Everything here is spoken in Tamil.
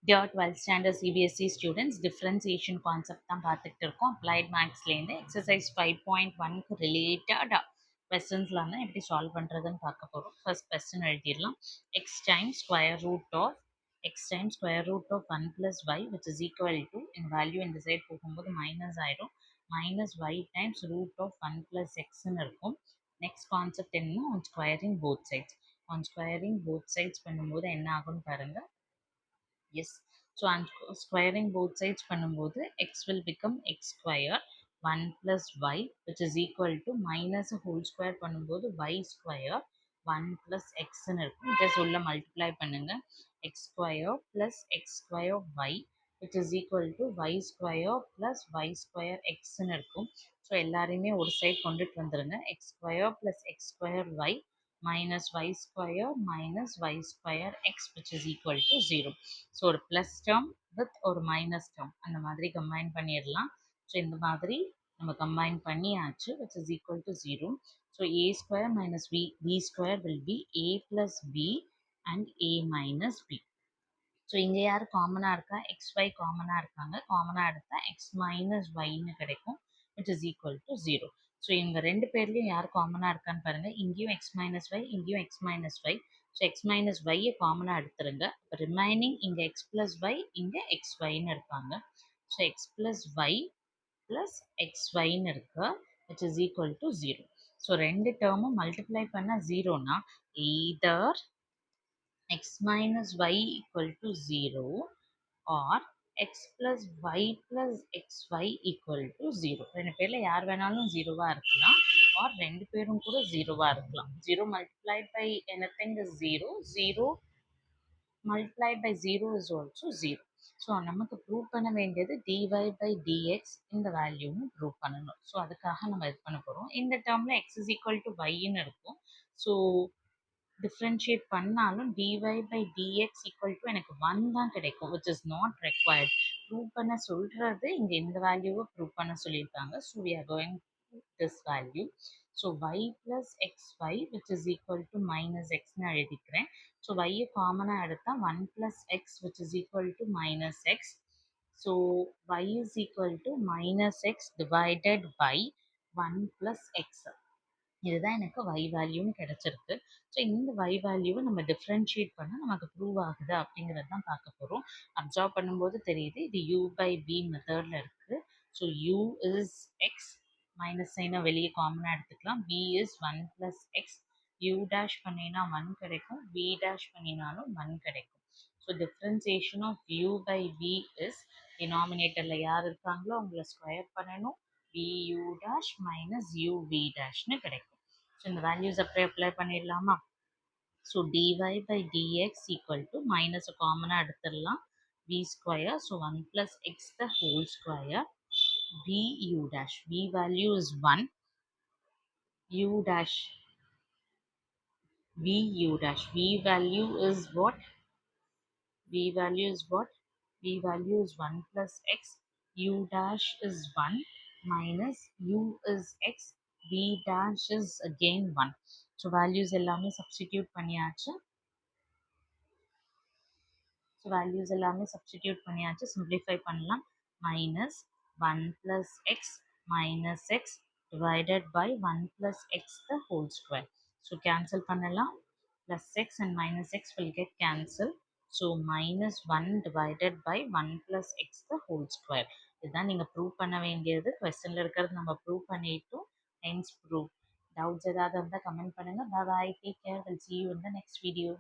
Dear 12th standard CBSE students, differentiation concept தான் பார்த்துட்டு இருக்கோம். அப்ளைட் மேக்ஸ்லேருந்து எக்ஸசைஸ் 5.1க்கு ரிலேட்டட் கொஸ்டின்ஸ்லாம் தான் எப்படி சால்வ் பண்ணுறதுன்னு பார்க்க போகிறோம். ஃபர்ஸ்ட் கொஸ்டின் எழுதிடலாம். X times square root of 1 plus y which is equal to, in value இந்த சைடு போகும்போது மைனஸ் ஆயிடும், minus y times root of 1 plus xன்னு இருக்கும். நெக்ஸ்ட் கான்செப்ட் என்ன, on squaring both sides பண்ணும்போது என்ன ஆகும்னு பாருங்க. Yes. So I'm squaring both sides பண்ணும்போது x will become x square 1 plus y which is equal to minus whole square பண்ணும்போது y square 1 plus x ன்னு இருக்கும். just உள்ள multiply பண்ணுங்க. x square plus x square y which is equal to y square plus y square x ன்னு இருக்கும். ஸோ எல்லாரையுமே ஒரு சைடு கொண்டுட்டு வந்துருங்க. x square plus x square y minus y square minus y square x which is equal to 0. So ஒரு ப்ளஸ் டேர்ம் வித் ஒரு மைனஸ் டேர்ம் அந்த மாதிரி கம்பைன் பண்ணிடலாம். ஸோ இந்த மாதிரி நம்ம கம்பைன் பண்ணியாச்சு, which is equal to 0. So a square minus b square will be a plus b and a minus b. So இங்கே யார் காமனாக இருக்கா, xy காமனாக இருக்காங்க. காமனாக எடுத்தால் x மைனஸ் ஒய்ன்னு கிடைக்கும், which is equal to 0. So இவங்க ரெண்டு பேர்லையும் யார் காமனாக இருக்கான்னு பாருங்கள். இங்கேயும் x மைனஸ் ஒய், இங்கேயும் x minus y. So x minus ஒய்யை காமனாக எடுத்துருங்க. இப்போ ரிமைனிங் இங்கே எக்ஸ் ப்ளஸ் ஒய், இங்கே எக்ஸ் ஒய்ன்னு இருப்பாங்க. So x plus y plus x ஒய்ன்னு இருக்கு, which is equal to 0. So ரெண்டு டேர்மும் மல்டிப்ளை பண்ணால் ஜீரோனா either x minus y equal to 0 or x plus y plus xy equal to 0. ரெண்டு பேர்ல யார் வேணாலும் ஜீரோவா இருக்கலாம், ஆர் ரெண்டு பேரும் கூட ஜீரோவா இருக்கலாம். 0 multiplied by anything is 0, 0 multiplied by 0 is also 0. So நமக்கு ப்ரூவ் பண்ண வேண்டியது dy by dx இந்த வேல்யூன்னு ப்ரூவ் பண்ணணும். ஸோ அதுக்காக நம்ம இது பண்ண போகிறோம். இந்த டேர்மில் x is equal to yன்னு இருக்கும். ஸோ டிஃப்ரென்ஷியேட் பண்ணாலும் dy by dx equal to எனக்கு 1 தான் கிடைக்கும், which is not required. Prove பண்ண சொல்றது இங்கே இந்த வேல்யூவை ப்ரூவ் பண்ண சொல்லியிருக்காங்க. So we are going to this value. So y plus xy which is equal to minus xன்னு எழுதிக்கிறேன். ஸோ y காமனாக எடுத்தால் 1 plus x which is equal to minus x. So y is equal to minus x divided by 1 plus x. இதுதான் எனக்கு y வேல்யூன்னு கிடைச்சிருக்கு. ஸோ இந்த y வேல்யூவை நம்ம டிஃப்ரென்ஷியேட் பண்ண நமக்கு ப்ரூவ் ஆகுது அப்படிங்கிறது தான் பார்க்க போகிறோம். அப்சர்வ் பண்ணும்போது தெரியுது, இது u by b மெத்தடில் இருக்குது. So u is x, minus சைனை வெளியே காமனாக எடுத்துக்கலாம். b is 1 plus x, u dash பண்ணினா 1 கிடைக்கும், b டேஷ் பண்ணினாலும் 1 கிடைக்கும். So differentiation of u by b is, டினாமினேட்டரில் யார் இருக்காங்களோ அவங்கள ஸ்கொயர் பண்ணணும், bu dash minus uv dashன்னு கிடைக்கும். ஸோ இந்த வேல்யூஸ் அப்படியே அப்ளை பண்ணிடலாமா. So dy by dx equal to minus காமனாக எடுத்துடலாம், v square. So 1 plus x the whole square, vu dash, v value is 1, u dash, vu dash, v value is what, v value is what, v value is 1 plus x, u dash is 1 minus u is x, v dash is again 1. So values எல்லாமே சப்ஸ்டிடியூட் பண்ணியாச்சு. ஸோ வேல்யூஸ் எல்லாமே சப்ஸ்டிடியூட் பண்ணியாச்சு, சிம்பிளிஃபை பண்ணலாம். Minus 1 plus x minus x divided by 1 plus x the whole square. So cancel பண்ணலாம். plus x and minus x will get cancelled. So minus 1 divided by 1 plus x the whole square. இதுதான் நீங்கள் ப்ரூவ் பண்ண வேண்டியது. கொஸ்டினில் இருக்கிறது நம்ம ப்ரூவ் பண்ணிட்டோம். hence proof. டவுட்ஸ் ஏதாவது இருந்தால் கமெண்ட் பண்ணுங்கள். Bye bye, take care, we'll see you in the next video.